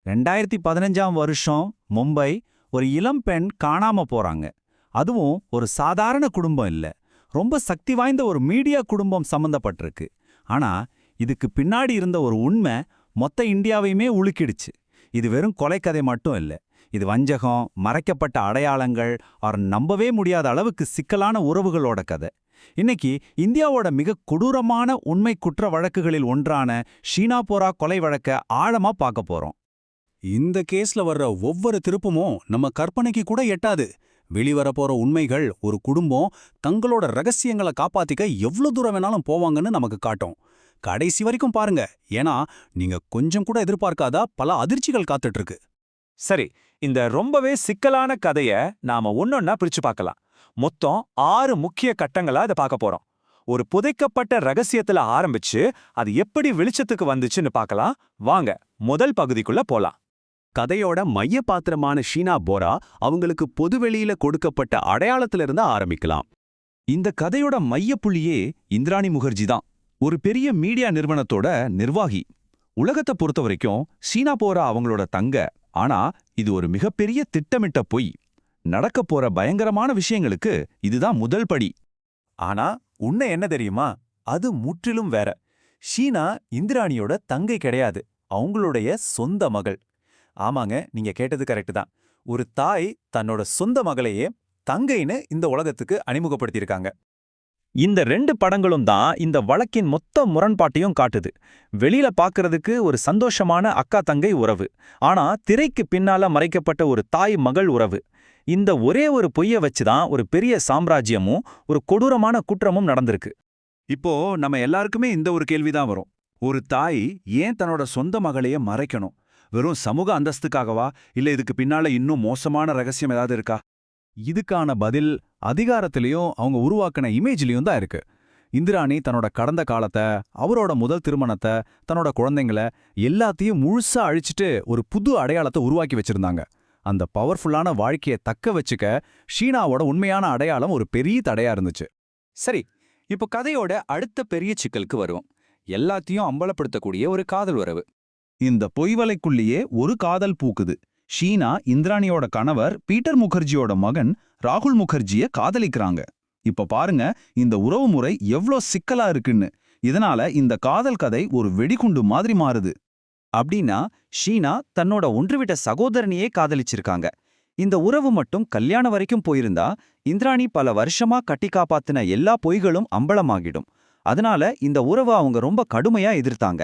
2015ஆம் வருஷம் மும்பை ஒரு இளம் பெண் காணாம போறாங்க. அதுவும் ஒரு சாதாரண குடும்பம் இல்ல, ரொம்ப சக்தி வாய்ந்த ஒரு மீடியா குடும்பம் சம்பந்தப்பட்டிருக்கு. ஆனா இதுக்கு பின்னாடி இருந்த ஒரு உண்மை மொத்த இந்தியாவையுமே உலுக்கிடுச்சு. இது வெறும் கொலைக்கதை மட்டும் இல்ல, இது வஞ்சகம், மறைக்கப்பட்ட அடையாளங்கள், நம்பவே முடியாத அளவுக்கு சிக்கலான உறவுகளோட கதை. இன்னைக்கு இந்தியாவோட மிக கொடூரமான உண்மை குற்ற வழக்குகளில் ஒன்றான ஷீனாபோரா கொலை வழக்க ஆழமா பார்க்க போறோம். இந்த கேஸ்ல வர்ற ஒவ்வொரு திருப்பமும் நம்ம கற்பனைக்கு கூட எட்டாது. வெளிவரப்போற உண்மைகள் ஒரு குடும்பம் தங்களோட ரகசியங்களை காப்பாத்திக்க எவ்வளவு தூரம் வேணாலும் போவாங்கன்னு நமக்கு காட்டும். கடைசி வரைக்கும் பாருங்க, ஏன்னா நீங்க கொஞ்சம் கூட எதிர்பார்க்காத பல அதிர்ச்சிகள் காத்துட்டு இருக்கு. சரி, இந்த ரொம்பவே சிக்கலான கதைய நாம ஒன்னொன்னா பிரிச்சு பார்க்கலாம். மொத்தம் 6 முக்கிய கட்டங்களா இதை பார்க்க போறோம். ஒரு புதைக்கப்பட்ட ரகசியத்துல ஆரம்பிச்சு அது எப்படி வெளிச்சத்துக்கு வந்துச்சுன்னு பார்க்கலாம். வாங்க முதல் பகுதிக்குள்ள போலாம். கதையோட மைய பாத்திரமான ஷீனா போரா அவங்களுக்கு பொதுவெளியில கொடுக்கப்பட்ட அடையாளத்திலிருந்து ஆரம்பிக்கலாம். இந்த கதையோட மையப்புள்ளியே இந்திராணி முகர்ஜி தான். ஒரு பெரிய மீடியா நிறுவனத்தோட நிர்வாகி. உலகத்தை பொறுத்த வரைக்கும் ஷீனாபோரா அவங்களோட தங்க. ஆனா இது ஒரு மிகப்பெரிய திட்டமிட்ட பொய். நடக்க போற பயங்கரமான விஷயங்களுக்கு இதுதான் முதல் படி. ஆனா உண்மை என்ன தெரியுமா? அது முற்றிலும் வேற. ஷீனா இந்திராணியோட தங்கை கிடையாது, அவங்களுடைய சொந்த மகள். ஆமாங்க, நீங்க கேட்டது கரெக்ட் தான். ஒரு தாய் தன்னோட சொந்த மகளையே தங்கைன்னு இந்த உலகத்துக்கு அறிமுகப்படுத்தியிருக்காங்க. இந்த 2 படங்களும் தான் இந்த வழக்கின் மொத்த முரண்பாட்டையும் காட்டுது. வெளியில பார்க்கறதுக்கு ஒரு சந்தோஷமான அக்கா தங்கை உறவு, ஆனா திரைக்கு பின்னால மறைக்கப்பட்ட ஒரு தாய் மகள் உறவு. இந்த ஒரே ஒரு பொய்ய வச்சுதான் ஒரு பெரிய சாம்ராஜ்யமும் ஒரு கொடூரமான குற்றமும் நடந்திருக்கு. இப்போ நம்ம எல்லாருக்குமே இந்த ஒரு கேள்விதான் வரும். ஒரு தாய் ஏன் தன்னோட சொந்த மகளையே மறைக்கணும்? வெறும் சமூக அந்தஸ்துக்காகவா, இல்ல இதுக்கு பின்னால இன்னும் மோசமான ரகசியம் ஏதாவது இருக்கா? இதுக்கான பதில் அதிகாரத்திலையும் அவங்க உருவாக்கின இமேஜ்லயும் தான் இருக்கு. இந்திராணி தன்னோட கடந்த காலத்தை, அவரோட முதல் திருமணத்தை, தன்னோட குழந்தைங்கள எல்லாத்தையும் முழுசா அழிச்சிட்டு ஒரு புது அடையாளத்தை உருவாக்கி வச்சிருந்தாங்க. அந்த பவர்ஃபுல்லான வாழ்க்கையை தக்க வச்சுக்க ஷீனாவோட உண்மையான அடையாளம் ஒரு பெரிய தடையா இருந்துச்சு. சரி, இப்போ கதையோட அடுத்த பெரிய சிக்கலுக்கு வருவோம். எல்லாத்தையும் அம்பலப்படுத்தக்கூடிய ஒரு காதல் உறவு. இந்த பொய்வலைக்குள்ளேயே ஒரு காதல் பூக்குது. ஷீனா இந்திராணியோட கணவர் பீட்டர் முகர்ஜியோட மகன் ராகுல் முகர்ஜிய காதலிக்கிறாங்க. இப்ப பாருங்க இந்த உறவு முறை எவ்ளோ சிக்கலா இருக்குன்னு. இதனால இந்த காதல் கதை ஒரு வெடிகுண்டு மாதிரி மாறுது. அப்படின்னா ஷீனா தன்னோட ஒன்றுவிட்ட சகோதரனையே காதலிச்சிருக்காங்க. இந்த உறவு மட்டும் கல்யாணம் வரைக்கும் போயிருந்தா இந்திராணி பல வருஷமா கட்டி காப்பாத்தின எல்லா பொய்களும் அம்பலமாகிடும். அதனால இந்த உறவை அவங்க ரொம்ப கடுமையா எதிர்த்தாங்க.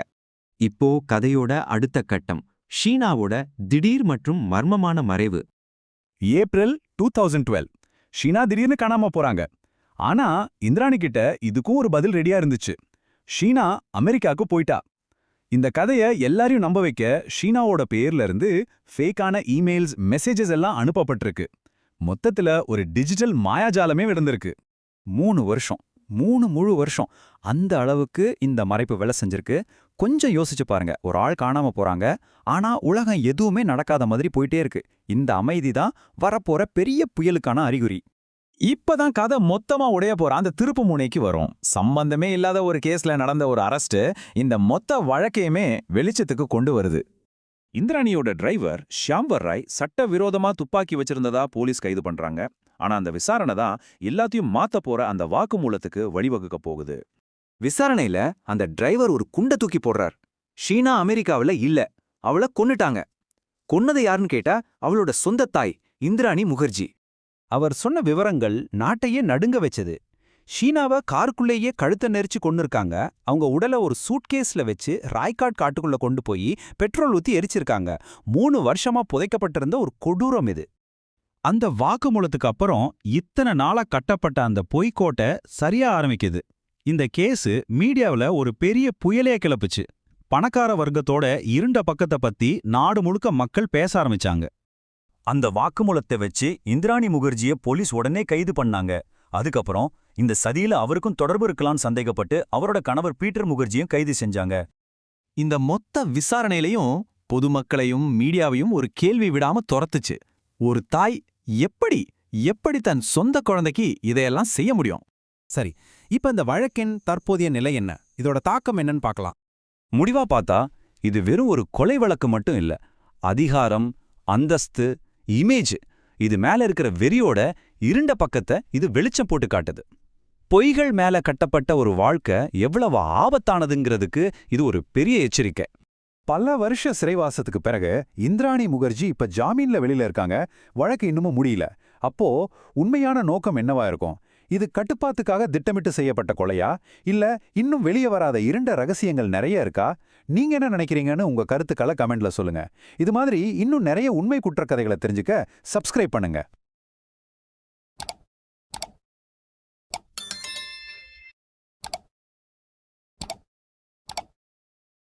இப்போ கதையோட அடுத்த கட்டம், ஷீனாவோட திடீர் மற்றும் மர்மமான மறைவு. ஏப்ரல் 2012 ஷீனா திடீர்னு காணாம போறாங்க. ஆனா இந்திராணி கிட்ட இதுக்கும் ஒரு பதில் ரெடியா இருந்துச்சு. ஷீனா அமெரிக்காவுக்கு போயிட்டா. இந்த கதைய எல்லாரையும் நம்ப வைக்க ஷீனாவோட பேர்ல இருந்து ஃபேக்கான இமெயில்ஸ், மெசேஜஸ் எல்லாம் அனுப்பப்பட்டிருக்கு. மொத்தத்துல ஒரு டிஜிட்டல் மாயாஜாலமே விடந்திருக்கு. 3 வருஷம், 3 முழு வருஷம் அந்த அளவுக்கு இந்த மறைப்பு வேலை செஞ்சிருக்கு. கொஞ்சம் யோசிச்சு பாருங்க, ஒரு ஆள் காணாம போறாங்க, ஆனா உலகம் எதுவுமே நடக்காத மாதிரி போயிட்டே இருக்கு. இந்த அமைதி தான் வரப்போற பெரிய புயலுக்கான அறிகுறி. இப்பதான் கதை மொத்தமா உடைய போற அந்த திருப்பு முனைக்கு வரும். சம்பந்தமே இல்லாத ஒரு கேஸ்ல நடந்த ஒரு அரெஸ்ட் இந்த மொத்த வழக்கையுமே வெளிச்சத்துக்கு கொண்டு வருது. இந்திராணியோட டிரைவர் ஷியாம்பர் ராய் சட்டவிரோதமா துப்பாக்கி வச்சிருந்ததா போலீஸ் கைது பண்றாங்க. ஆனா அந்த விசாரணை தான் எல்லாத்தையும் மாத்த போற அந்த வாக்குமூலத்துக்கு வழிவகுக்க போகுது. விசாரணையில அந்த டிரைவர் ஒரு குண்டை தூக்கி போடுறார். ஷீனா அமெரிக்காவுல இல்ல, அவளை கொன்னுட்டாங்க. கொன்னது யாருன்னு கேட்டா அவளோட சொந்த தாய் இந்திராணி முகர்ஜி. அவர் சொன்ன விவரங்கள் நாட்டையே நடுங்க வச்சது. ஷீனாவை காருக்குள்ளேயே கழுத்தை நெரிச்சு கொன்னிருக்காங்க. அவங்க உடலை ஒரு சூட்கேஸ்ல வச்சு ராய்காட் காட்டுக்குள்ள கொண்டு போய் பெட்ரோல் ஊத்தி எரிச்சிருக்காங்க. 3 வருஷமா புதைக்கப்பட்டிருந்த ஒரு கொடூரம் இது. அந்த வாக்குமூலத்துக்கு அப்புறம் இத்தனை நாளா கட்டப்பட்ட அந்த பொய்க்கோட்டை சரியா ஆரம்பிக்குது. இந்த கேஸு மீடியாவில் ஒரு பெரிய புயலே கிளப்புச்சு. பணக்கார வர்க்கத்தோட இருண்ட பக்கத்தை பத்தி நாடு முழுக்க மக்கள் பேச ஆரம்பிச்சாங்க. அந்த வாக்குமூலத்தை வச்சு இந்திராணி முகர்ஜிய போலீஸ் உடனே கைது பண்ணாங்க. அதுக்கப்புறம் இந்த சதியில அவருக்கும் தொடர்பு இருக்கலாம்னு சந்தேகப்பட்டு அவரோட கணவர் பீட்டர் முகர்ஜியும் கைது செஞ்சாங்க. இந்த மொத்த விசாரணையிலையும் பொதுமக்களையும் மீடியாவையும் ஒரு கேள்வி விடாம துரத்துச்சு. ஒரு தாய் எப்படி தன் சொந்த குழந்தைக்கு இதையெல்லாம் செய்ய முடியும்? சரி, இப்ப இந்த வழக்கின் தற்போதைய நிலை என்ன, இதோட தாக்கம் என்னன்னு பார்க்கலாம். முடிவா பார்த்தா இது வெறும் ஒரு கொலை வழக்கு மட்டும் இல்ல, அதிகாரம், அந்தஸ்து, இமேஜ் இது மேல இருக்கிற வெறியோட இருண்ட பக்கத்தை இது வெளிச்சம் போட்டு காட்டுது. பொய்கள் மேல கட்டப்பட்ட ஒரு வாழ்க்கை எவ்வளவு ஆபத்தானதுங்கிறதுக்கு இது ஒரு பெரிய எச்சரிக்கை. பல வருஷ சிறைவாசத்துக்கு பிறகு இந்திராணி முகர்ஜி இப்ப ஜாமீன்ல வெளியில இருக்காங்க. வழக்கு இன்னமும் முடியல. அப்போ உண்மையான நோக்கம் என்னவா இருக்கும்? இது கட்டுப்பாட்டுக்காக திட்டமிட்டு செய்யப்பட்ட கொலையா, இல்ல இன்னும் வெளியே வராத இருண்ட ரகசியங்கள் நிறைய இருக்கா? நீங்க என்ன நினைக்கிறீங்கன்னு உங்க கருத்துக்களை கமெண்ட்ல சொல்லுங்க. இது மாதிரி இன்னும் நிறைய உண்மை குற்றக்கதைகளை தெரிஞ்சுக்க சப்ஸ்கிரைப் பண்ணுங்க.